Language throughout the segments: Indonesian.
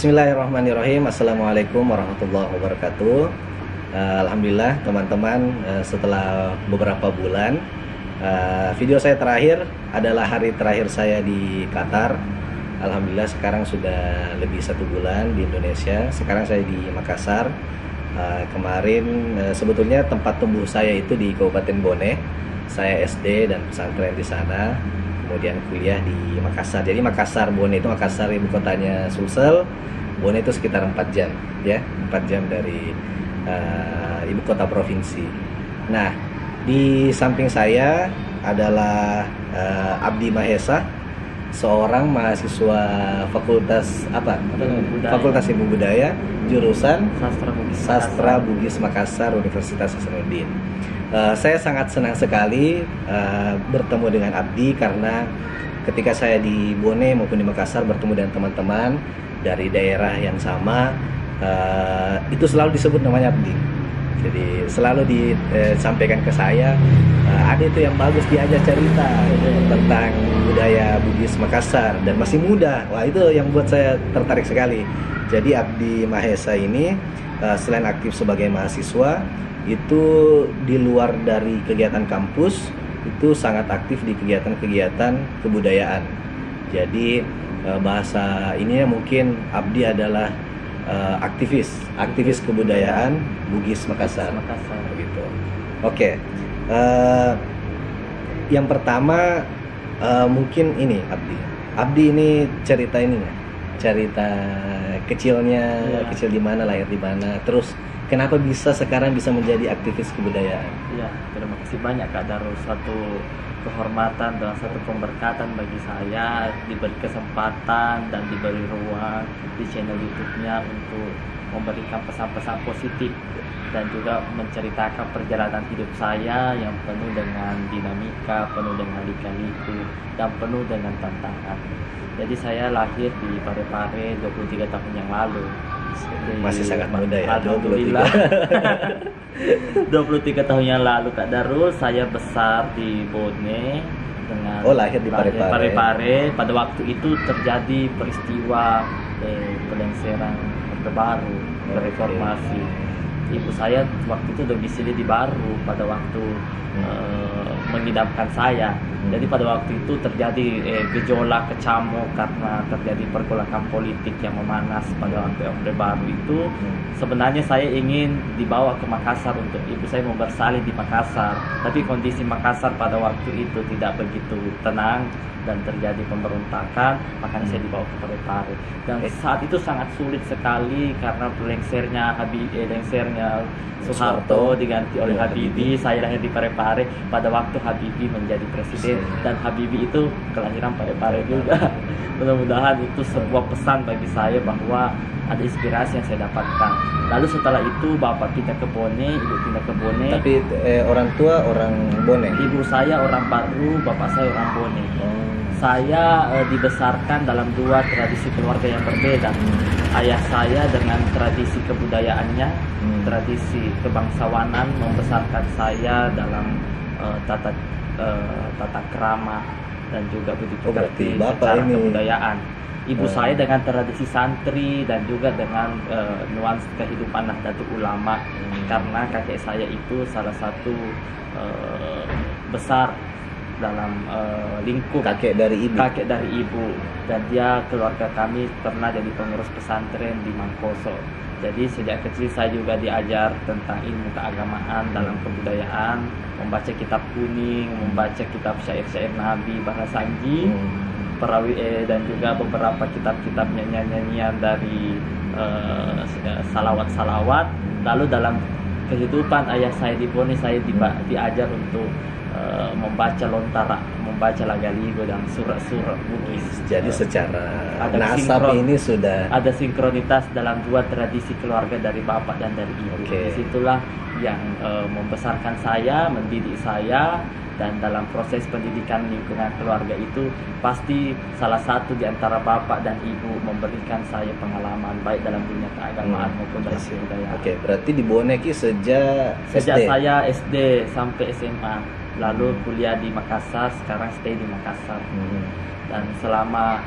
Bismillahirrahmanirrahim. Assalamualaikum warahmatullahi wabarakatuh. Alhamdulillah teman-teman, setelah beberapa bulan, video saya terakhir adalah hari terakhir saya di Qatar. Alhamdulillah sekarang sudah lebih 1 bulan di Indonesia. Sekarang saya di Makassar. Kemarin sebetulnya tempat tumbuh saya itu di Kabupaten Bone. Saya SD dan pesantren di sana. Kemudian kuliah di Makassar. Jadi Makassar, Bone itu Makassar ibu kotanya Sulsel. Bone itu sekitar 4 jam, ya, 4 jam dari ibu kota provinsi. Nah, di samping saya adalah Abdi Mahesa, seorang mahasiswa Fakultas Fakultas Ilmu Budaya, jurusan Sastra Bugis Makassar, Universitas Hasanuddin. Saya sangat senang sekali bertemu dengan Abdi karena ketika saya di Bone maupun di Makassar bertemu dengan teman-teman dari daerah yang sama, itu selalu disebut namanya Abdi. Jadi selalu disampaikan ke saya, ada itu yang bagus diajak cerita tentang budaya Bugis Makassar dan masih muda. Wah, itu yang buat saya tertarik sekali. Jadi Abdi Mahesa ini selain aktif sebagai mahasiswa, itu di luar dari kegiatan kampus itu sangat aktif di kegiatan-kegiatan kebudayaan. Jadi bahasa ini mungkin Abdi adalah aktivis kebudayaan Bugis Makassar. Begitu. Oke. Yang pertama mungkin ini Abdi ini cerita ininya, cerita kecilnya, kecil di mana, lahir di mana, terus kenapa sekarang bisa menjadi aktivis kebudayaan? Iya, terima kasih banyak Kak Darul. Satu kehormatan dan satu pemberkatan bagi saya diberi kesempatan dan diberi ruang di channel YouTube-nya untuk memberikan pesan-pesan positif dan juga menceritakan perjalanan hidup saya yang penuh dengan dinamika, penuh dengan lika-liku dan penuh dengan tantangan. Jadi saya lahir di Parepare 23 tahun yang lalu. Masih sangat muda ya. Alhamdulillah. 23 tahun yang lalu Kak Darul, saya besar di Bone dengan lahir di Parepare. Pada waktu itu terjadi peristiwa pelengseran Orde Baru, reformasi. Ibu saya waktu itu domisili di Baru pada waktu mengidapkan saya. Jadi pada waktu itu terjadi gejolak, kecamuk karena terjadi pergolakan politik yang memanas pada waktu Orde Baru itu. Sebenarnya saya ingin dibawa ke Makassar untuk ibu saya mau bersalin di Makassar, tapi kondisi Makassar pada waktu itu tidak begitu tenang dan terjadi pemberontakan, makanya saya dibawa ke Parepare. Dan saat itu sangat sulit sekali karena lengsernya Soeharto diganti oleh Habibie. Saya lahir di Parepare pada waktu Habibie menjadi presiden dan Habibie itu kelahiran Parepare juga. Mudah-mudahan itu sebuah pesan bagi saya bahwa ada inspirasi yang saya dapatkan. Lalu setelah itu bapak pindah ke Bone, ibu pindah ke Bone. Tapi orang tua orang Bone. Ibu saya orang Baru, bapak saya orang Bone. Saya dibesarkan dalam 2 tradisi keluarga yang berbeda. Ayah saya dengan tradisi kebudayaannya, tradisi kebangsawanan, membesarkan saya dalam tata krama dan juga budi pekerti secara kebudayaan. Ibu saya dengan tradisi santri dan juga dengan nuansa kehidupan Nahdlatul Ulama, karena kakek saya itu salah satu besar dalam lingkup kakek dari ibu, dan dia keluarga kami pernah jadi pengurus pesantren di Mangkoso. Jadi sejak kecil saya juga diajar tentang ilmu keagamaan dalam kebudayaan, membaca kitab kuning, membaca kitab syair-syair Nabi bahasa Anji, dan juga beberapa kitab-kitab nyanyian dari salawat-salawat. Lalu dalam kehidupan ayah saya di Bone, saya diajar untuk membaca lontara, membaca lagaligo dan surat-surat Bugis. Jadi secara nasab ini sudah ada sinkronitas dalam 2 tradisi keluarga dari bapak dan dari ibu. Disitulah yang membesarkan saya, mendidik saya. Dan dalam proses pendidikan lingkungan keluarga itu pasti salah satu di antara bapak dan ibu memberikan saya pengalaman baik dalam dunia keagamaan maupun dalam kebudayaan. Berarti di Bone sejak SD? Saya SD sampai SMA, lalu kuliah di Makassar, sekarang stay di Makassar. Dan selama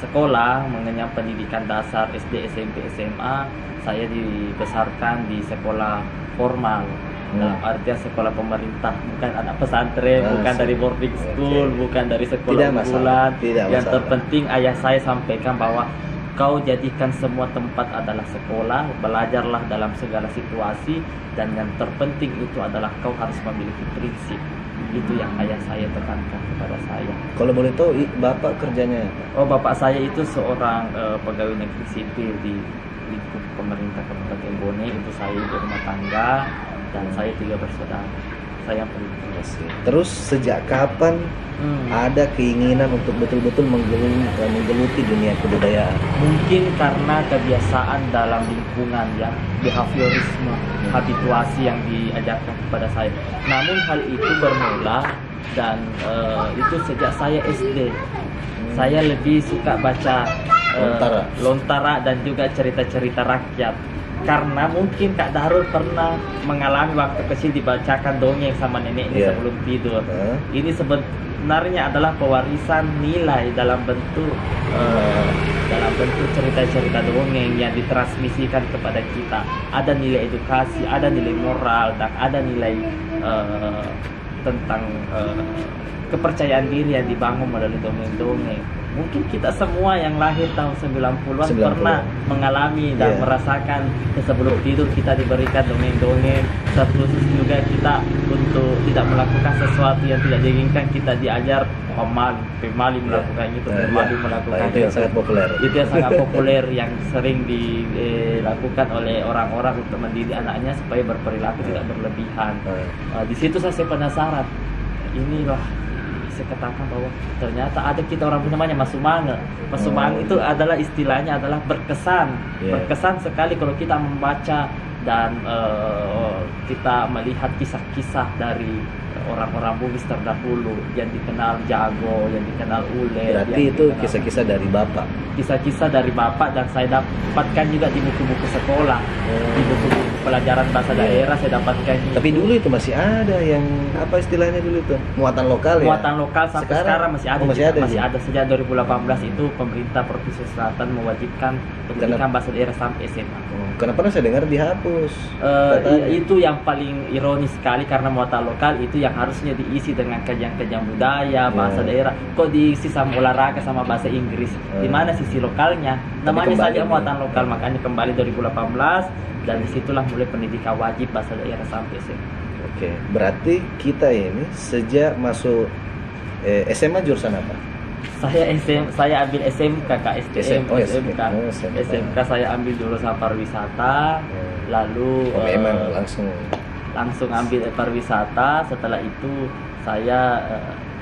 sekolah mengenyam pendidikan dasar SD, SMP, SMA. Saya dibesarkan di sekolah formal, dalam artian sekolah pemerintah, bukan anak pesantren, bukan dari boarding school, bukan dari sekolah unggulan. Yang terpenting ayah saya sampaikan bahwa kau jadikan semua tempat adalah sekolah, belajarlah dalam segala situasi, dan yang terpenting itu adalah kau harus memiliki prinsip. Itu yang ayah saya tekankan kepada saya. Kalau boleh tahu, bapak kerjanya apa? Oh, bapak saya itu seorang pegawai negeri sipil di lingkup pemerintah Kabupaten Bone. Itu saya ibu rumah tangga dan saya 3 bersaudara. Saya yang paling tua. Terus sejak kapan ada keinginan untuk betul-betul menggeluti dunia kebudayaan? Mungkin karena kebiasaan dalam lingkungan ya, behaviorisme, habituasi yang diajarkan kepada saya. Namun hal itu bermula dan itu sejak saya SD. Saya lebih suka baca lontara dan juga cerita-cerita rakyat. Karena mungkin Kak Darul pernah mengalami waktu kecil dibacakan dongeng sama neneknya sebelum tidur. Ini sebenarnya adalah pewarisan nilai dalam bentuk cerita-cerita dongeng yang ditransmisikan kepada kita. Ada nilai edukasi, ada nilai moral, dan ada nilai tentang kepercayaan diri yang dibangun melalui dongeng-dongeng. Mungkin kita semua yang lahir tahun 90-an pernah mengalami dan merasakan sebelum tidur kita diberikan dongeng-dongeng. Terkhusus juga kita untuk tidak melakukan sesuatu yang tidak diinginkan, kita diajar pemalu melakukan itu, pemalu melakukan itu. Yang sangat populer. Itu yang sangat populer yang sering dilakukan oleh orang-orang untuk mendidik anaknya supaya berperilaku tidak berlebihan. Di situ saya penasaran. Inilah saya katakan bahwa ternyata ada kita orang namanya Masumange. Masumange itu adalah istilahnya adalah berkesan. Berkesan sekali kalau kita membaca dan kita melihat kisah-kisah dari orang-orang Bugis terdahulu yang dikenal jago, yang dikenal ule. Berarti itu kisah-kisah dari bapak. Kisah-kisah dari bapak dan saya dapatkan juga di buku-buku sekolah, di buku-buku pelajaran bahasa daerah saya dapatkan. Tapi dulu itu masih ada yang apa istilahnya dulu itu muatan lokal ya. Muatan lokal sampai sekarang masih ada. Masih ada sejak 2018 itu pemerintah Provinsi Selatan mewajibkan pendidikan bahasa daerah sampai SMA. Kenapa saya dengar dihapus? Itu yang paling ironis sekali karena muatan lokal itu yang harusnya diisi dengan kajian-kajian budaya, bahasa daerah, kok diisi sama olahraga sama bahasa Inggris. Di mana sisi lokalnya? Namanya saja muatan lokal, makanya kembali 2018 dan disitulah mulai pendidikan wajib bahasa daerah sampai SMA. Oke, berarti kita ini sejak masuk SMA jurusan apa? Saya ambil SMK Kak, SMK saya ambil jurusan pariwisata, lalu memang langsung ambil pariwisata. Setelah itu saya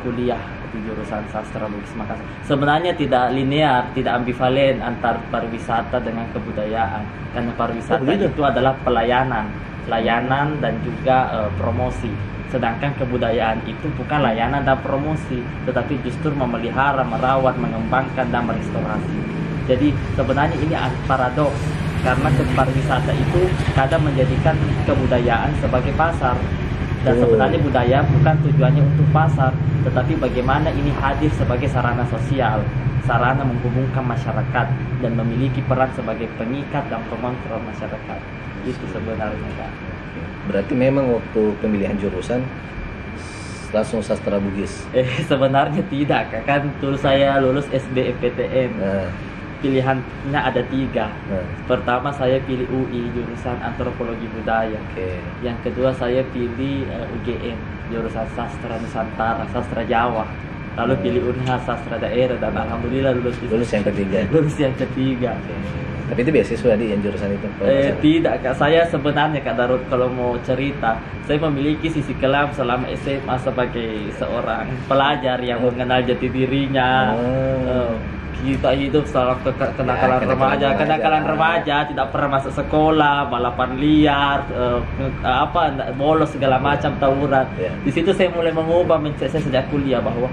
kuliah di jurusan sastra Bugis Makassar. Sebenarnya tidak linear, tidak ambivalen antar pariwisata dengan kebudayaan, karena pariwisata itu adalah pelayanan dan juga promosi. Sedangkan kebudayaan itu bukan layanan dan promosi, tetapi justru memelihara, merawat, mengembangkan, dan merestorasi. Jadi sebenarnya ini paradoks, karena pariwisata itu kadang menjadikan kebudayaan sebagai pasar. Dan sebenarnya budaya bukan tujuannya untuk pasar, tetapi bagaimana ini hadir sebagai sarana sosial, sarana menghubungkan masyarakat, dan memiliki peran sebagai pengikat dan pengontrol masyarakat. Itu sebenarnya Kak. Berarti memang waktu pemilihan jurusan langsung sastra Bugis? Sebenarnya tidak Kak. Kan dulu saya lulus SBMPTN. Pilihannya ada 3. Pertama saya pilih UI jurusan antropologi budaya. Yang kedua saya pilih UGM jurusan sastra Nusantara, sastra Jawa. Lalu pilih Unhas sastra daerah dan alhamdulillah lulus yang ketiga. Tapi itu beasiswa di yang jurusan itu? Tidak Kak, saya sebenarnya Kak Darul kalau mau cerita, saya memiliki sisi kelam selama SMA sebagai seorang pelajar yang mengenal jati dirinya. Kita hidup setelah kenakalan remaja, tidak pernah masuk sekolah, balapan liar, bolos segala macam, tawuran. Di situ saya mulai mengubah mindset saya sejak kuliah bahwa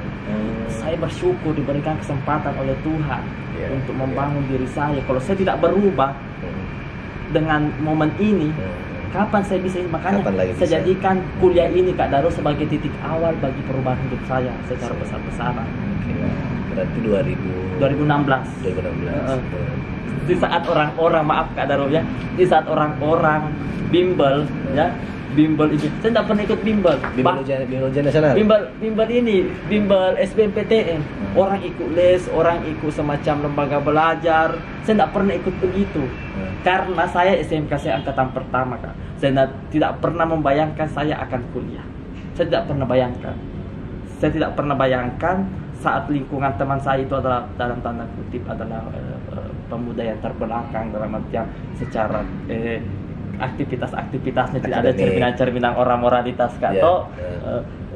saya bersyukur diberikan kesempatan oleh Tuhan untuk membangun diri saya. Kalau saya tidak berubah dengan momen ini, kapan saya bisa? Makanya saya jadikan kuliah ini Kak Darul sebagai titik awal bagi perubahan hidup saya secara besar-besaran. Oke, berarti 2016. 2016. Di saat orang-orang, maaf Kak Darul ya, di saat orang-orang bimbel ya, bimbel itu saya tidak pernah ikut bimbel. Bimbel ujian nasional. Bimbel ini, bimbel SBMPTN. Orang ikut les, orang ikut semacam lembaga belajar. Saya tidak pernah ikut begitu. Karena saya SMK, saya angkatan pertama Kak. Saya tidak pernah membayangkan saya akan kuliah. Saya tidak pernah bayangkan. Saya tidak pernah bayangkan saat lingkungan teman saya itu adalah dalam tanda kutip adalah pemuda yang terbelakang dalam artian secara aktivitasnya tidak ada cerminan-cerminan orang moralitas Kak.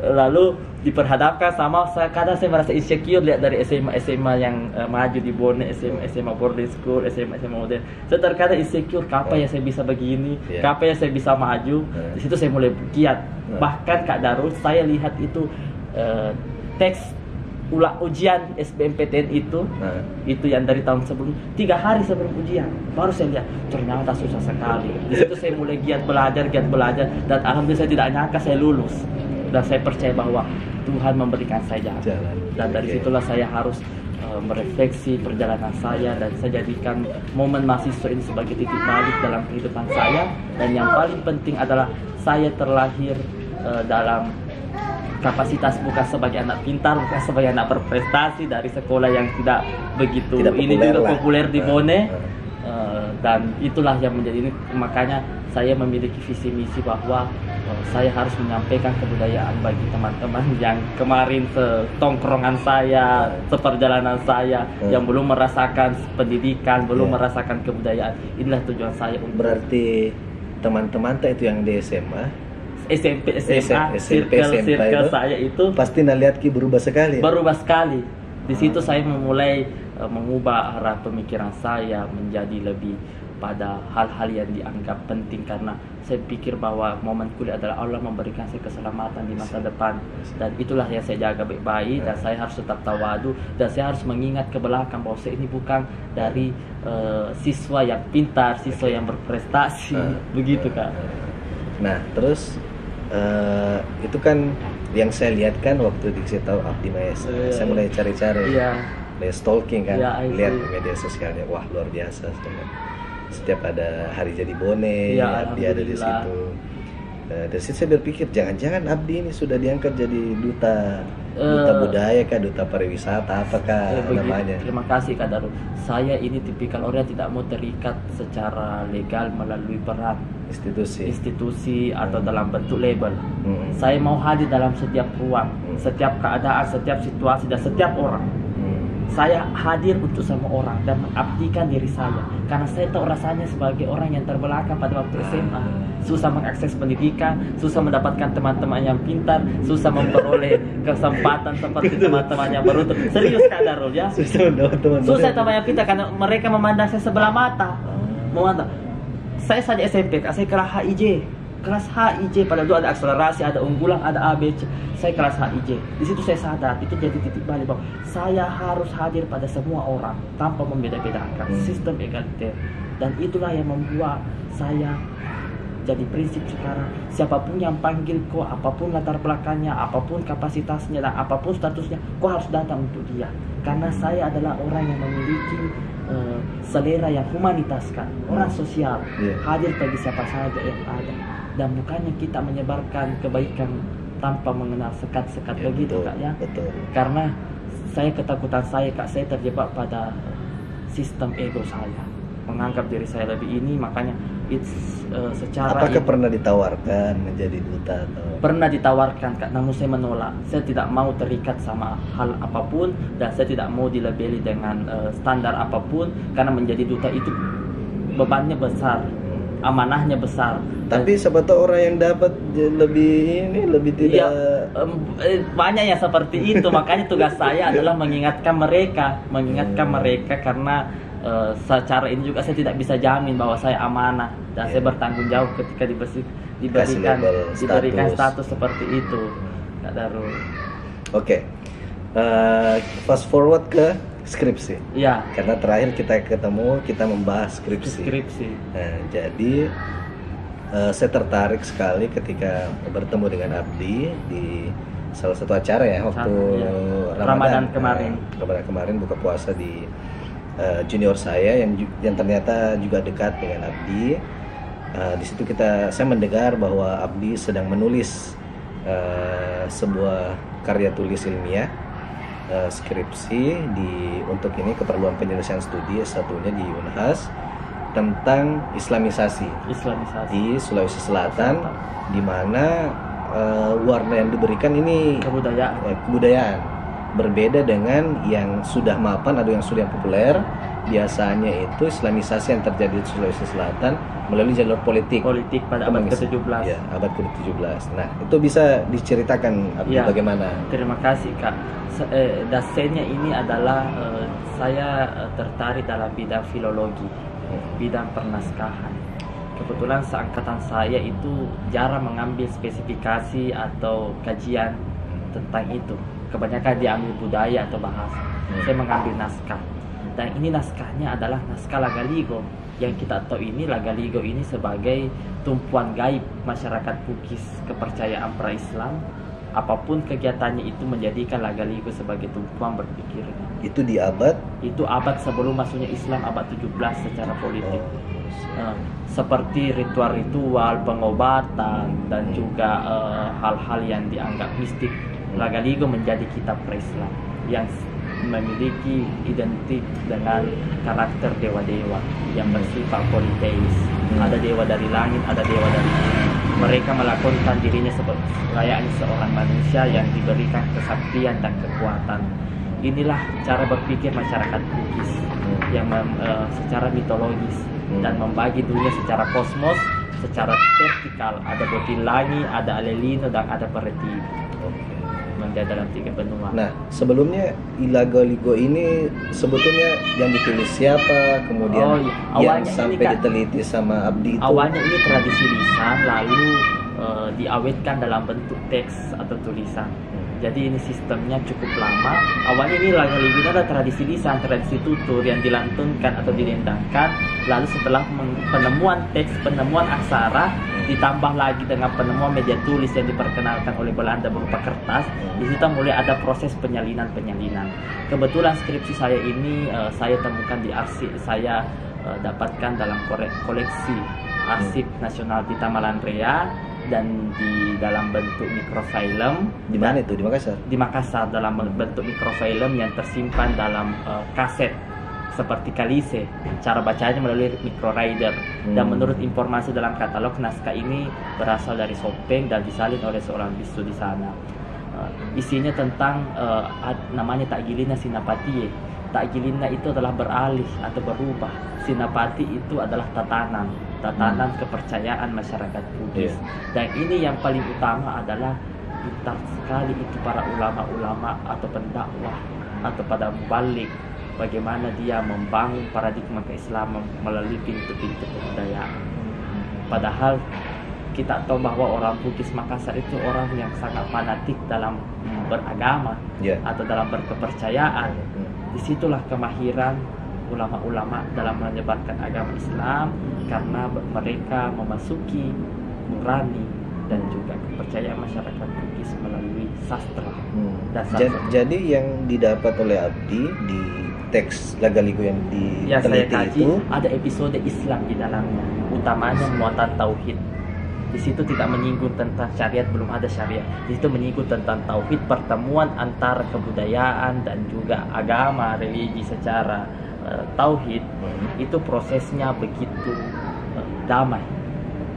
Lalu diperhadapkan sama kadang saya merasa insecure lihat dari SMA yang maju di Bone, SMA boarding school, SMA modern. Saya terkadang insecure, kapan ya saya bisa begini, kapan ya saya bisa maju. Di situ saya mulai giat. Bahkan Kak Darul, saya lihat itu teks ujian SBMPTN itu yang dari tahun sebelum 3 hari sebelum ujian baru saya lihat ternyata susah sekali. Di situ saya mulai giat belajar dan alhamdulillah saya tidak nyangka saya lulus, dan saya percaya bahwa Tuhan memberikan saya jalan. Dan dari situlah saya harus merefleksi perjalanan saya, dan saya jadikan momen mahasiswa ini sebagai titik balik dalam kehidupan saya. Dan yang paling penting adalah saya terlahir dalam kapasitas bukan sebagai anak pintar, bukan sebagai anak berprestasi dari sekolah yang tidak begitu populer di Bone. Dan itulah yang menjadi ini, makanya saya memiliki visi misi bahwa saya harus menyampaikan kebudayaan bagi teman-teman yang kemarin setongkrongan saya, seperjalanan saya yang belum merasakan pendidikan, belum merasakan kebudayaan. Inilah tujuan saya. Berarti teman-teman itu yang di SMA, SMP, SMA, circle saya itu pasti nalihat berubah sekali. Berubah sekali. Di situ saya memulai mengubah arah pemikiran saya menjadi lebih pada hal-hal yang dianggap penting, karena saya pikir bahwa momen kuliah adalah Allah memberikan saya keselamatan di masa depan, dan itulah yang saya jaga baik-baik. Dan saya harus tetap tawadu, dan saya harus mengingat ke belakang bahwa saya ini bukan dari siswa yang pintar, siswa yang berprestasi, begitu Kak. Nah terus itu kan yang saya lihat kan waktu dikasih tahu Abdi Maes, saya mulai cari-cari, mulai stalking kan, lihat di media sosialnya, wah luar biasa. Setiap ada hari jadi Bone, Abdi ada di situ. Dari situ saya berpikir, jangan-jangan Abdi ini sudah diangkat jadi duta budaya kah, duta pariwisata, apakah namanya? Terima kasih Kak Darul. Saya ini tipikal orang yang tidak mau terikat secara legal melalui peran institusi atau dalam bentuk label. Saya mau hadir dalam setiap ruang, setiap keadaan, setiap situasi, dan setiap orang. Saya hadir untuk semua orang dan mengabdikan diri saya, karena saya tahu rasanya sebagai orang yang terbelakang pada waktu SMA. Susah mengakses pendidikan, susah mendapatkan teman-teman yang pintar, susah memperoleh kesempatan seperti teman-teman yang beruntung. Serius Kak Darul ya. Susah teman yang pintar karena mereka memandang saya sebelah mata. Saya saja SMP, saya kelas HIJ, pada dulu ada akselerasi, ada unggulan, ada ABC. Saya kelas HIJ. Di situ saya sadar, itu jadi titik balik bahwa saya harus hadir pada semua orang tanpa membeda-bedakan, sistem egaliter. Dan itulah yang membuat saya jadi prinsip sekarang, siapapun yang panggil kau, apapun latar belakangnya, apapun kapasitasnya, dan apapun statusnya, kau harus datang untuk dia. Karena saya adalah orang yang memiliki selera yang humanitas kan, orang sosial, hadir bagi siapa saja yang ada. Dan bukannya kita menyebarkan kebaikan tanpa mengenal sekat-sekat begitu Kak ya. Betul. Karena ketakutan saya Kak, saya terjebak pada sistem ego saya, menganggap diri saya lebih ini, makanya secara apakah pernah ditawarkan menjadi duta atau? Pernah ditawarkan Kak, namun saya menolak. Saya tidak mau terikat sama hal apapun, dan saya tidak mau dilabeli dengan standar apapun, karena menjadi duta itu bebannya besar, amanahnya besar. Tapi sebetulnya orang yang dapat lebih tidak banyak yang seperti itu. Makanya tugas saya adalah mengingatkan mereka, karena secara ini juga saya tidak bisa jamin bahwa saya amanah dan saya bertanggung jawab ketika diberikan status seperti itu, Kak Darul. Oke. Fast forward ke skripsi. Iya. Karena terakhir kita ketemu, kita membahas skripsi. Nah, jadi saya tertarik sekali ketika bertemu dengan Abdi di salah satu acara ya waktu Iya. Ramadan kemarin. Ramadan kemarin buka puasa di junior saya yang ternyata juga dekat dengan Abdi. Di situ saya mendengar bahwa Abdi sedang menulis sebuah karya tulis ilmiah, skripsi untuk ini keperluan penyelesaian studi S1-nya di Unhas tentang Islamisasi di Sulawesi Selatan, di mana warna yang diberikan ini kebudayaan berbeda dengan yang sudah mapan atau yang sudah populer. Biasanya itu Islamisasi yang terjadi di Sulawesi Selatan melalui jalur politik pada abad ke-17. Ya, abad ke-17. Nah, itu bisa diceritakan ya, bagaimana? Terima kasih Kak. Dasarnya ini adalah saya tertarik dalam bidang filologi, bidang pernaskahan. Kebetulan seangkatan saya itu jarang mengambil spesifikasi atau kajian tentang itu. Kebanyakan diambil budaya atau bahasa. Saya mengambil naskah. Dan ini naskahnya adalah naskah Lagaligo. Yang kita tahu ini Lagaligo ini sebagai tumpuan gaib masyarakat Bugis, kepercayaan pra-Islam. Apapun kegiatannya itu menjadikan Lagaligo sebagai tumpuan berpikirnya. Itu di abad? Itu abad sebelum masuknya Islam, abad 17 secara politik. Seperti ritual-ritual, pengobatan, dan juga hal-hal yang dianggap mistik. Lagaligo menjadi kitab pra-Islam yang memiliki identik dengan karakter dewa-dewa yang bersifat politeis. Ada dewa dari langit, ada dewa dari bumi. Mereka melakukan dirinya seperti layaknya seorang manusia yang diberikan kesaktian dan kekuatan. Inilah cara berpikir masyarakat Bugis yang secara mitologis dan membagi dunia secara kosmos, secara vertikal. Ada bodi langit, ada alelino, dan ada pertiwi. Dalam 3 benua. Nah, sebelumnya Lagaligo ini sebetulnya yang ditulis siapa? Kemudian yang sampai diteliti sama Abdi itu? Awalnya ini tradisi lisan, lalu diawetkan dalam bentuk teks atau tulisan. Jadi ini sistemnya cukup lama. Awalnya ini Lagaligo ini adalah tradisi lisan, tradisi tutur yang dilantunkan atau didendangkan. Lalu setelah penemuan teks, penemuan aksara, ditambah lagi dengan penemuan media tulis yang diperkenalkan oleh Belanda berupa kertas, di situ mulai ada proses penyalinan. Kebetulan skripsi saya ini saya temukan di arsip, saya dapatkan dalam koleksi Arsip Nasional di Tamalan Rea dan di dalam bentuk mikrofilm. Di mana itu? Di Makassar? Di Makassar, dalam bentuk mikrofilm yang tersimpan dalam kaset seperti Kalise. Cara bacanya melalui microrider. Dan menurut informasi dalam katalog, naskah ini berasal dari Sopeng dan disalin oleh seorang bisu di sana. Isinya tentang namanya Takgilina Sinapati. Takgilina itu adalah beralih atau berubah. Sinapati itu adalah tatanan kepercayaan masyarakat Bugis. Dan ini yang paling utama adalah pintar sekali itu para ulama-ulama atau pendakwah atau pada mubalik, bagaimana dia membangun paradigma keislaman melalui pintu-pintu kebudayaan. Padahal kita tahu bahwa orang Bugis Makassar itu orang yang sangat fanatik dalam beragama atau dalam berkepercayaan. Disitulah kemahiran ulama-ulama dalam menyebarkan agama Islam, karena mereka memasuki nurani dan juga kepercayaan masyarakat Bugis melalui sastra. Jadi yang didapat oleh Abdi di teks Lagaligo yang saya kaji, itu ada episode Islam di dalamnya, utamanya muatan tauhid. Di situ tidak menyinggung tentang syariat, belum ada syariat. Di situ menyinggung tentang tauhid, pertemuan antara kebudayaan dan juga agama, religi secara tauhid. Itu prosesnya begitu damai,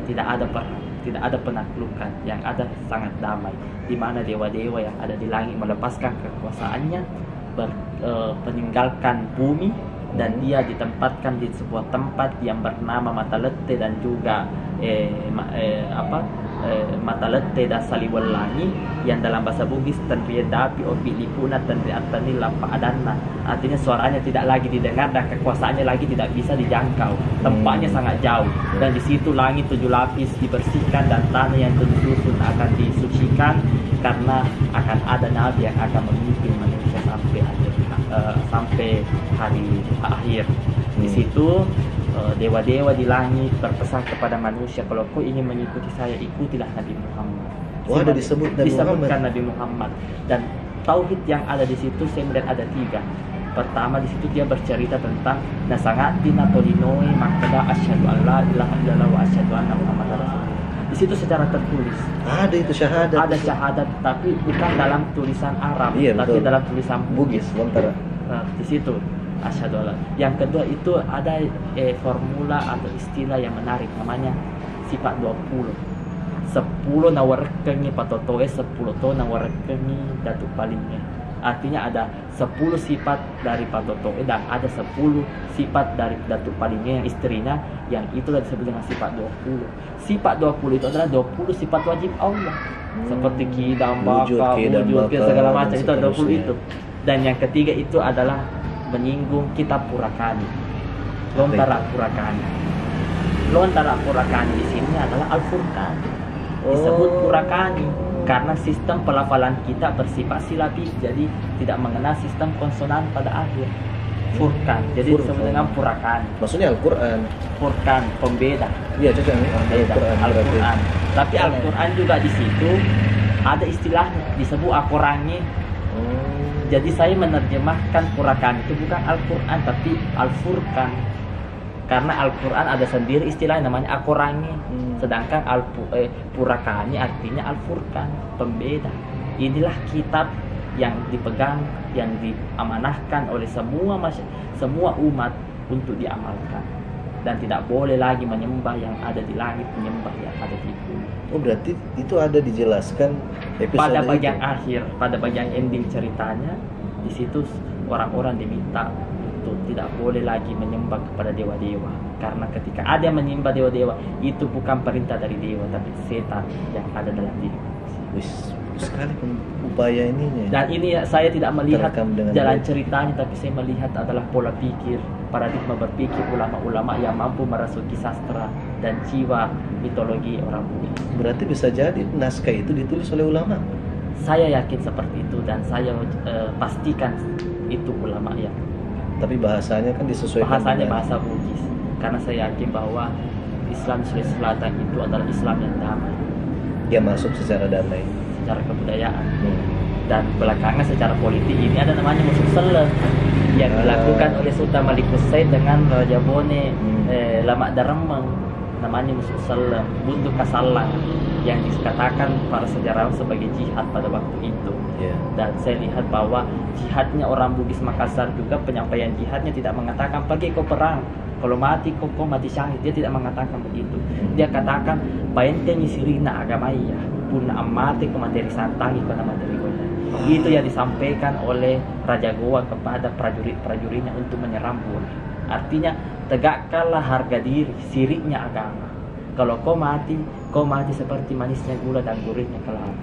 tidak ada perang, tidak ada penaklukan, yang ada sangat damai, di mana dewa-dewa yang ada di langit melepaskan kekuasaannya, meninggalkan bumi, dan dia ditempatkan di sebuah tempat yang bernama Matalete dan juga Matalete dan Saliwelangi, yang dalam bahasa Bugis Tanriadapi Opi Lipuna Tanriatani Lapa Adana. Artinya suaranya tidak lagi didengar dan kekuasaannya lagi tidak bisa dijangkau. Tempatnya sangat jauh, dan di situ langit 7 lapis dibersihkan dan tanah yang 7 dusun akan disucikan, karena akan ada nabi yang akan memimpin manusia sampai hari akhir. Di situ dewa-dewa di langit berpesan kepada manusia, kalau kau ingin mengikuti saya, ikutilah Nabi Muhammad. Wah, ada disebut Nabi disebutkan Muhammad. Nabi Muhammad. Dan tauhid yang ada di situ saya melihat ada 3. Pertama, di situ dia bercerita tentang nasangat dinatolinoi makada asyhadu alla ilaha illallah wa asyhadu anna muhammadar rasulullah. Di situ secara tertulis Ada itu syahadat. ada syahadat, tapi bukan dalam tulisan Arab, Iya, tapi betul. dalam tulisan Bugis, lontar. Nah, di situ asyhadu alla. Yang kedua itu ada formula atau istilah yang menarik namanya sifat 20. 10 nawarekengi patotoe 10 to nawarekengi datuk palingnya. Artinya ada 10 sifat dari patotoe dan ada 10 sifat dari datuk palingnya yang istrinya, yang itulah disebut dengan sifat 20. Sifat 20 itu adalah 20 sifat wajib Allah. Seperti kidam, Wujud, baka, kidam, wujud, baka, segala dan macam itu ada 20 seterusnya. itu. Dan yang ketiga itu adalah menyinggung kitab Purakani. Lontara Purakani. Lontara Purakani di sini adalah Al-Furqan. Disebut Purakani karena sistem pelafalan kita bersifat silabis, jadi tidak mengenal sistem konsonan pada akhir. Furqan, jadi Furqan. disebut dengan Purakani. Maksudnya Al-Quran. Furqan, pembeda. Iya, cocok nih. Pembeda. berarti. Al-Quran. Tapi Al-Quran juga di situ ada istilahnya disebut Al-Qurannya. Jadi saya menerjemahkan Purakani itu bukan Al-Quran tapi Al-Furqan. Karena Al-Quran ada sendiri istilah namanya Al-Qurannya. Sedangkan Purakani artinya Al-Furqan, pembeda. Inilah kitab yang dipegang, yang diamanahkan oleh semua umat untuk diamalkan. Dan tidak boleh lagi menyembah yang ada di langit, menyembah yang ada di bumi. Oh, berarti itu ada dijelaskan episode Pada bagian itu. akhir, pada bagian ending ceritanya, di situ orang-orang diminta untuk tidak boleh lagi menyembah kepada dewa-dewa. Karena ketika ada yang menyembah dewa-dewa, itu bukan perintah dari dewa, tapi setan yang ada dalam diri. Wis, bagus sekali upaya ininya. Dan ini saya tidak melihat Terekam dengan jalan baik. ceritanya, tapi saya melihat adalah pola pikir, paradigma berpikir ulama-ulama yang mampu merasuki sastra dan jiwa mitologi orang Bugis. Berarti bisa jadi naskah itu ditulis oleh ulama. Saya yakin seperti itu dan saya pastikan itu ulama yang Tapi bahasanya kan disesuaikan bahasanya dengan- bahasa Bugis. Karena saya yakin bahwa Islam Sulawesi Selatan itu adalah Islam yang damai dia masuk secara damai. secara kebudayaan. Dan belakangan secara politik ini ada namanya musuh Sele yang dilakukan oleh Sultan Malik Hussein dengan Raja Bone Lama Daremeng, namanya musuh Sele, Buntu Kasalang, yang dikatakan para sejarawan sebagai jihad pada waktu itu. Ya. Dan saya lihat bahwa jihadnya orang Bugis Makassar juga, penyampaian jihadnya tidak mengatakan pergi kau perang, kalau mati kau mati syahid. Dia tidak mengatakan begitu. Dia katakan bayenteng sirina agama iya puna amate ko materi santangi ko na materi ko. Itu yang disampaikan oleh Raja Goa kepada prajurit-prajuritnya untuk menyerang Bone. Artinya tegakkanlah harga diri, siriknya agama. Kalau kau mati seperti manisnya gula dan gurihnya kelapa.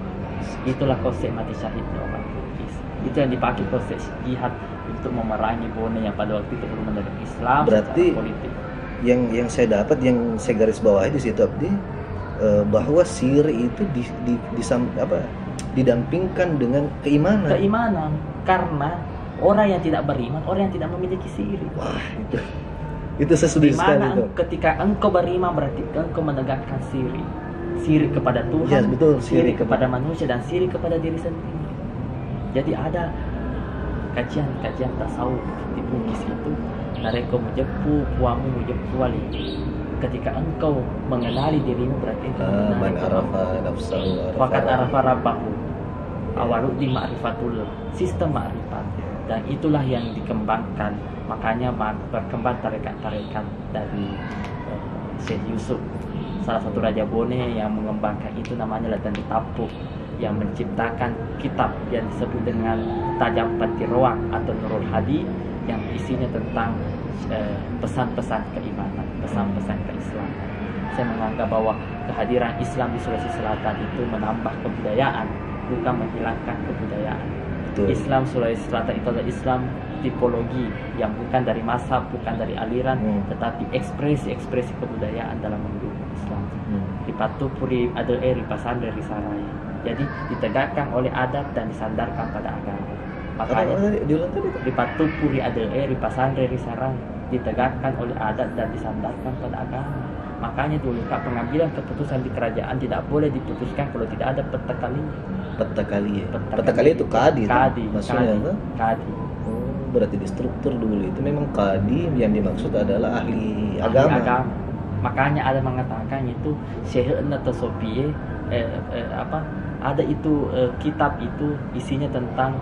Itulah konsep mati syahidnya orang Bugis. Itu yang dipakai konsep jihad untuk memerangi Bone yang pada waktu itu belum menerima Islam. Berarti secara politik. Yang saya dapat, yang saya garis bawahi di situ Abdi, bahwa siri itu didampingkan dengan keimanan. Karena orang yang tidak beriman, orang yang tidak memiliki siri. Wah, itu sesudah sekali Dimana itu. ketika engkau beriman berarti engkau menegakkan siri kepada Tuhan, Ya, betul, siri siri kepada manusia dan siri kepada diri sendiri. Jadi ada kajian tasawuf di Bugis itu, nareko mujepu puamu mujepu wali. Ketika engkau mengenali dirimu berarti engkau Man mengenali Tuhan. arafa nafsahu Fakat arafa rabbahu. Awalu di ma'rifatullah, sistem ma'rifat. Dan itulah yang dikembangkan. Makanya berkembang tarekat-tarekat dari Syekh Yusuf, salah satu Raja Bone yang mengembangkan itu, namanya Latan Tapuk, yang menciptakan kitab yang disebut dengan Tajam Patiroang atau Nurul Hadi, yang isinya tentang pesan-pesan keimanan, pesan-pesan keislaman. Saya menganggap bahwa kehadiran Islam di Sulawesi Selatan itu menambah kebudayaan, bukan menghilangkan kebudayaan. Betul. Islam Sulawesi Selatan itu adalah Islam tipologi yang bukan dari mazhab, bukan dari aliran, tetapi ekspresi kebudayaan dalam mendukung Islam. Dipatuh puri adil ripasan dari saraya. Jadi ditegakkan oleh adat dan disandarkan pada agama. Makanya diulang tadi. dipatuh puri adil ripasan dari saraya, ditegakkan oleh adat dan disandarkan pada agama. Makanya dulu Kak, pengambilan keputusan di kerajaan tidak boleh diputuskan kalau tidak ada peta kali. Peta kali ya. Peta kali itu kadi. Kadi. Maksudnya apa? Kadi. Oh, berarti di struktur dulu itu memang kadi yang dimaksud adalah ahli agama. Makanya ada mengatakan itu Syekh Tasawuf ada itu kitab itu isinya tentang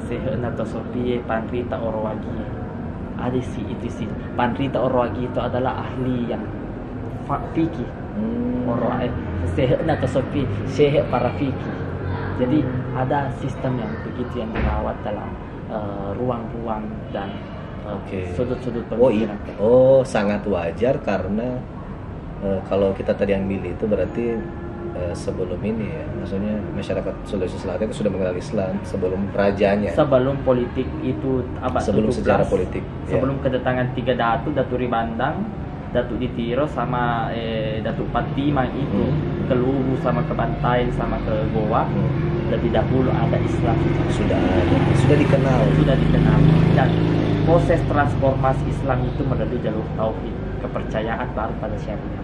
Syekh Tasawuf Pandrita Orowagi. Ada itu sih. Pandrita Orowagi itu adalah ahli yang fikih. Syekh Tasawuf Syekh para fikih. Jadi ada sistem yang begitu yang dirawat dalam ruang-ruang dan sudut-sudut pemikiran. Sangat wajar karena kalau kita tadi ambil itu berarti sebelum ini ya, maksudnya masyarakat Sulawesi Selatan itu sudah mengenal Islam sebelum rajanya. Sebelum politik itu sebelum 17, sejarah politik. Sebelum kedatangan 3 Datu Ribandang, Datu Ditiro sama Datu Patimang itu ke Luwu sama ke Bantaeng sama ke Goa. Lebih dahulu ada Islam sudah dikenal dan proses transformasi Islam itu melalui jalur tauhid, kepercayaan baru pada syariat.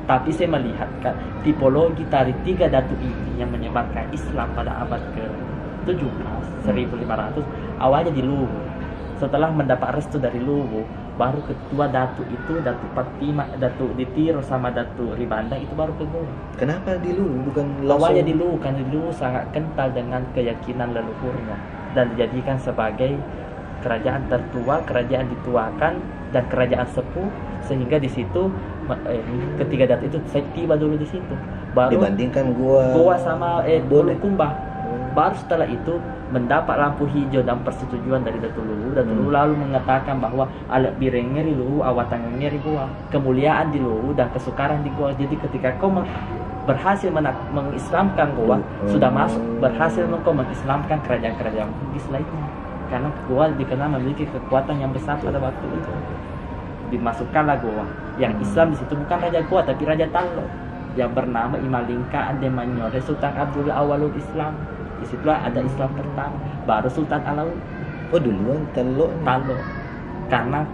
Tapi saya melihat kan tipologi dari 3 datu ini yang menyebarkan Islam pada abad ke-17 1500 awalnya di Luwu. Setelah mendapat restu dari Luwu, baru kedua datu itu Datu Patimang, Datu Ditiro sama Datu Ribandang itu baru ke Goa. Kenapa di Luwu bukan langsung? Awalnya di Luwu, kan di Luwu sangat kental dengan keyakinan leluhurnya dan dijadikan sebagai kerajaan tertua, kerajaan dituakan dan kerajaan sepuh, sehingga di situ ketiga datu itu saya tiba dulu di situ. Baru dibandingkan Goa sama Bulukumba. Baru setelah itu mendapat lampu hijau dan persetujuan dari Datu Luwu. Datu Luwu lalu mengatakan bahwa alat birengeri Luwu, awatan ngeri Goa, kemuliaan di Luwu dan kesukaran di Goa. Jadi ketika kau berhasil mengislamkan Goa, sudah masuk berhasil kau mengislamkan kerajaan-kerajaan Bugis lainnya. Karena Goa dikenal memiliki kekuatan yang besar pada waktu itu. Dimasukkanlah Goa. Yang Islam di situ bukan Raja Goa tapi Raja Tallo yang bernama Imalingka Andemanyore Sultan Abdul Awalul Islam. Di situlah ada Islam pertama, baru Sultan Alauddin. Duluan Tallo. Karena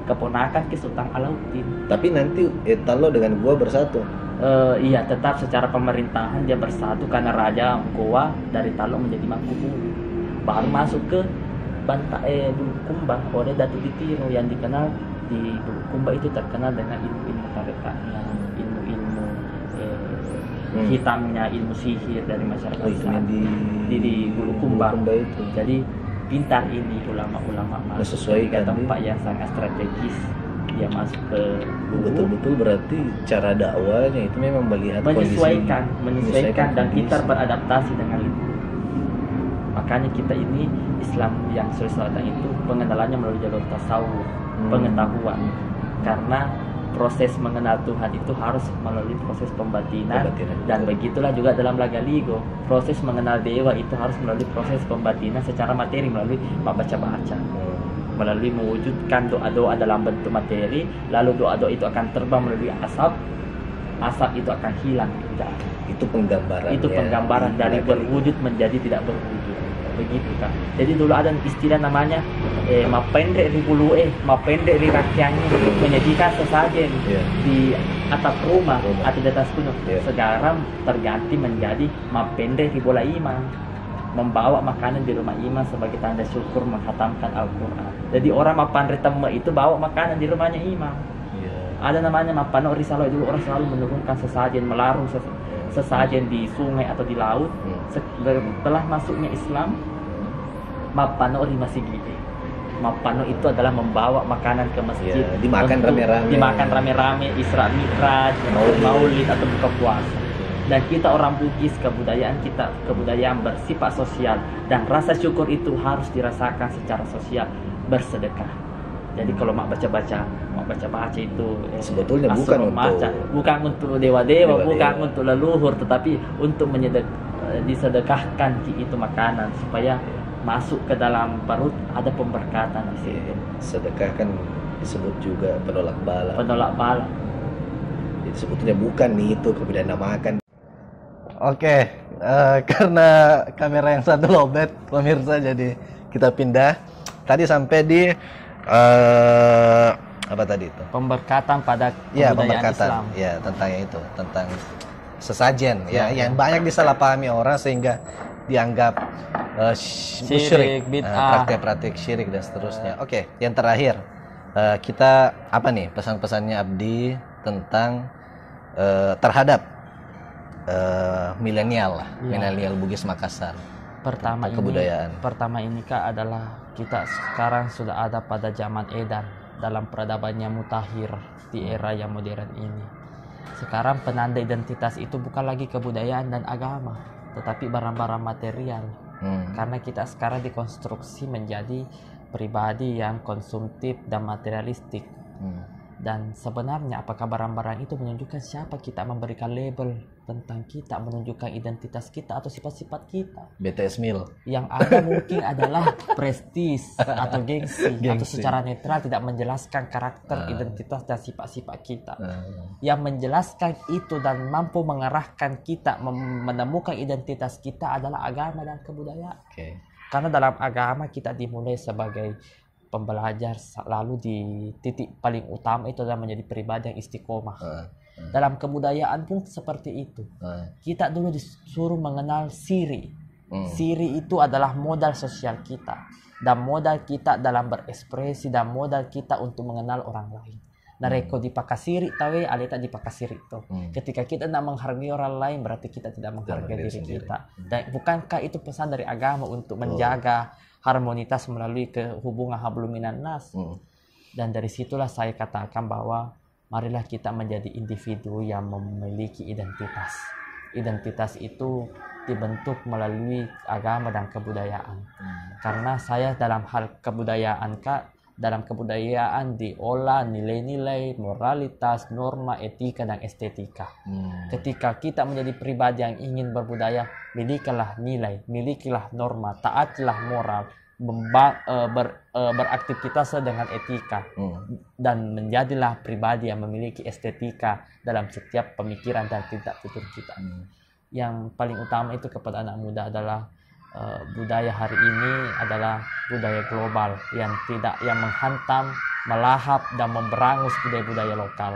keponakan ke Sultan Alauddin. Tapi nanti Tallo dengan Goa bersatu. Iya, tetap secara pemerintahan dia bersatu karena Raja Goa dari Tallo menjadi Mangkubumi. Baru masuk ke Bulukumba oleh Datu Ditiro yang dikenal di Bulukumba itu terkenal dengan ilmu-ilmu tarekatnya, ilmu-ilmu hitamnya, ilmu sihir dari masyarakat Islam di Bulukumba itu. Jadi pintar ini ulama-ulama masuk ke tempat yang sangat strategis. Dia masuk ke betul-betul berarti cara dakwahnya itu memang melihat menyesuaikan dan pintar beradaptasi dengan itu. Makanya kita ini Islam yang Sulawesi Selatan itu pengenalannya melalui jalur tasawuf, pengetahuan. Karena proses mengenal Tuhan itu harus melalui proses pembatinan. Dan begitulah juga dalam Lagaligo, proses mengenal dewa itu harus melalui proses pembatinan secara materi melalui baca-baca, melalui mewujudkan doa-doa dalam bentuk materi. Lalu doa-doa itu akan terbang melalui asap itu akan hilang. Itu penggambaran dari berwujud menjadi tidak berwujud. Begitu kan. Jadi dulu ada istilah namanya mapendek di bulu mapendek di rakyatnya, menyajikan sesajen di atap rumah atau di atas gunung. Sekarang terganti menjadi mapendek di bola imam, membawa makanan di rumah imam sebagai tanda syukur menghatamkan Al-Quran. Jadi orang mapandre temme itu bawa makanan di rumahnya imam. Ada namanya mapano risalo, dulu orang selalu menurunkan sesajen, melarung sesajen di sungai atau di laut. Setelah masuknya Islam, mapano masih gede. Mapano itu adalah membawa makanan ke masjid, dimakan rame-rame, Isra Mi'raj, Maulid atau buka puasa. Dan kita orang Bugis, kebudayaan bersifat sosial, dan rasa syukur itu harus dirasakan secara sosial, bersedekah. Jadi kalau mak baca-baca itu sebetulnya bukan untuk dewa-dewa, bukan untuk leluhur, tetapi untuk disedekahkan itu makanan supaya masuk ke dalam perut, ada pemberkatan di situ. Sedekah kan disebut juga penolak bala. Jadi sebetulnya bukan nih itu kemudian namakan. Oke, karena kamera yang satu lobet pemirsa, jadi kita pindah. Tadi sampai di Apa tadi itu? Pemberkatan pada Ya, kebudayaan pemberkatan. Islam. Ya, tentang itu, tentang sesajen ya, yang banyak disalahpahami orang sehingga dianggap musyrik, bid'ah, praktek-praktek syirik dan seterusnya. Oke, yang terakhir kita apa nih pesan-pesannya Abdi tentang terhadap milenial lah, milenial Bugis Makassar. Kebudayaan. Pertama ini Kak adalah kita sekarang sudah ada pada zaman Edan dalam peradabannya mutakhir di era yang modern ini. Sekarang penanda identitas itu bukan lagi kebudayaan dan agama, tetapi barang-barang material. Karena kita sekarang dikonstruksi menjadi pribadi yang konsumtif dan materialistik. Dan sebenarnya apakah barang-barang itu menunjukkan siapa kita, memberikan label tentang kita, menunjukkan identitas kita atau sifat-sifat kita? BTS Mil. Yang ada mungkin adalah prestis atau gengsi, atau secara netral tidak menjelaskan karakter, identitas dan sifat-sifat kita. Yang menjelaskan itu dan mampu mengarahkan kita menemukan identitas kita adalah agama dan kebudayaan. Karena dalam agama kita dimulai sebagai pembelajar, lalu di titik paling utama itu adalah menjadi pribadi yang istiqomah. Dalam kebudayaan pun seperti itu. Kita dulu disuruh mengenal siri. Siri itu adalah modal sosial kita dan modal kita dalam berekspresi dan modal kita untuk mengenal orang lain. Nareko dipakasiri tawe alita dipakasiri itu. Ketika kita tidak menghargai orang lain berarti kita tidak menghargai diri kita. Dan bukankah itu pesan dari agama untuk menjaga harmonitas melalui hubungan hablum minan nas? Dan dari situlah saya katakan bahwa marilah kita menjadi individu yang memiliki identitas. Identitas itu dibentuk melalui agama dan kebudayaan. Karena saya dalam hal kebudayaan Kak, dalam kebudayaan diolah nilai-nilai, moralitas, norma, etika, dan estetika. Ketika kita menjadi pribadi yang ingin berbudaya, milikilah nilai, milikilah norma, taatilah moral, beraktivitas dengan etika, dan menjadilah pribadi yang memiliki estetika dalam setiap pemikiran dan tindak tutur kita. Yang paling utama itu kepada anak muda adalah budaya hari ini adalah budaya global yang menghantam, melahap dan memberangus budaya-budaya lokal.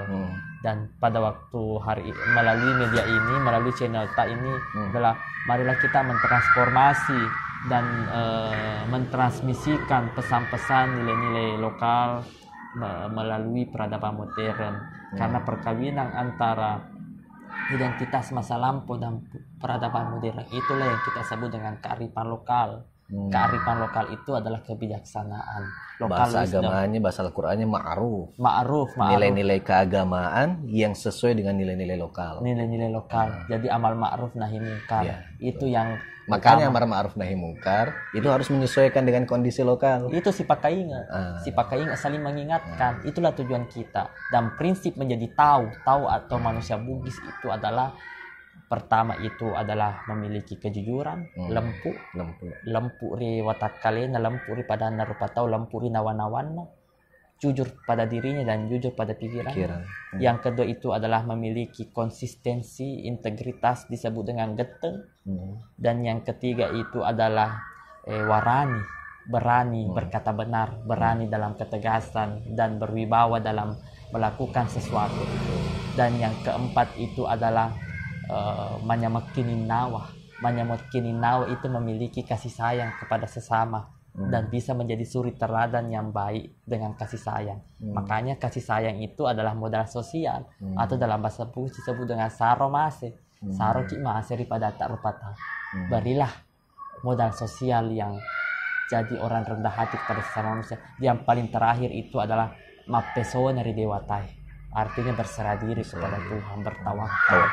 Dan pada waktu hari melalui media ini, melalui channel Tak ini adalah marilah kita mentransformasi dan mentransmisikan pesan-pesan nilai-nilai lokal melalui peradaban modern. Karena perkawinan antara identitas masa lampau dan peradaban modern itulah yang kita sebut dengan kearifan lokal. Kearifan lokal itu adalah kebijaksanaan. Bahasa agamanya, bahasa Al-Qur'annya ma'ruf. Nilai-nilai keagamaan yang sesuai dengan nilai-nilai lokal. Nilai-nilai lokal. Jadi amal ma'ruf nahi mungkar. Itu yang makanya amar ma'ruf nahi mungkar itu harus menyesuaikan dengan kondisi lokal. Itu sifat kaingat. Sifat kaingat saling mengingatkan. Itulah tujuan kita. Dan prinsip menjadi tahu atau manusia Bugis itu adalah pertama itu adalah memiliki kejujuran, lempu ri watakalena, lempu ri pada narupatau, lempu ri nawan-nawana, jujur pada dirinya dan jujur pada pikiran. Yang kedua itu adalah memiliki konsistensi, integritas disebut dengan geteng. Dan yang ketiga itu adalah berani berkata benar, berani dalam ketegasan dan berwibawa dalam melakukan sesuatu. Dan yang keempat itu adalah manyamakinin nawa itu memiliki kasih sayang kepada sesama dan bisa menjadi suri teladan yang baik dengan kasih sayang. Makanya kasih sayang itu adalah modal sosial atau dalam bahasa Bugis disebut dengan saro mase. Saro ki mase pada tak rupata. Berilah modal sosial yang jadi orang rendah hati kepada sesama manusia. Yang paling terakhir itu adalah mapesona ri dewatai. Artinya berserah diri kepada Tuhan, bertawakal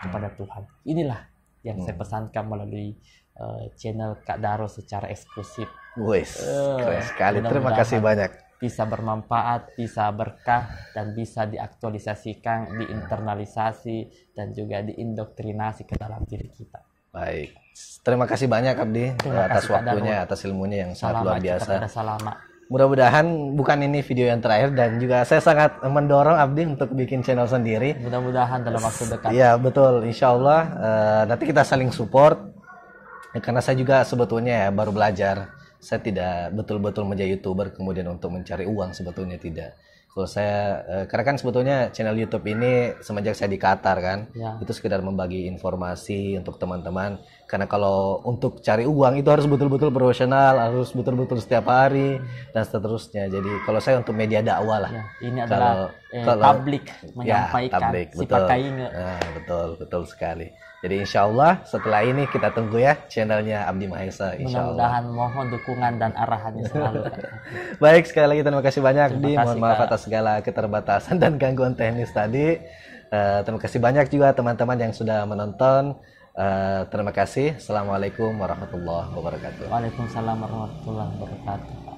kepada Tuhan. Inilah yang saya pesankan melalui channel Kak Daro secara eksklusif. Keren sekali. Terima kasih banyak. Bisa bermanfaat, bisa berkah, dan bisa diaktualisasikan, diinternalisasi, dan juga diindoktrinasi ke dalam diri kita. Baik. Terima kasih banyak Abdi atas waktunya, atas ilmunya yang sangat luar biasa. Mudah-mudahan bukan ini video yang terakhir dan juga saya sangat mendorong Abdi untuk bikin channel sendiri. Mudah-mudahan dalam waktu dekat. Iya betul, insya Allah nanti kita saling support. Karena saya juga sebetulnya baru belajar. Saya tidak betul-betul menjadi YouTuber kemudian untuk mencari uang, sebetulnya tidak. Kalau saya karena kan sebetulnya channel YouTube ini semenjak saya di Qatar kan, Ya. itu sekedar membagi informasi untuk teman-teman. Karena kalau untuk cari uang itu harus betul-betul profesional, harus betul-betul setiap hari dan seterusnya. Jadi kalau saya untuk media dakwah lah. Ya, ini adalah publik menyampaikan tablik, si betul. pakai ini. Nah, betul sekali. Jadi insya Allah setelah ini kita tunggu ya channelnya Abdi Mahesa, insya Allah. Mudah-mudahan mohon dukungan dan arahannya selalu. Baik, sekali lagi terima kasih banyak Terima Di. kasih, Mohon maaf Kak. atas segala keterbatasan dan gangguan teknis tadi. Terima kasih banyak juga teman-teman yang sudah menonton. Terima kasih. Assalamualaikum warahmatullahi wabarakatuh. Waalaikumsalam warahmatullahi wabarakatuh.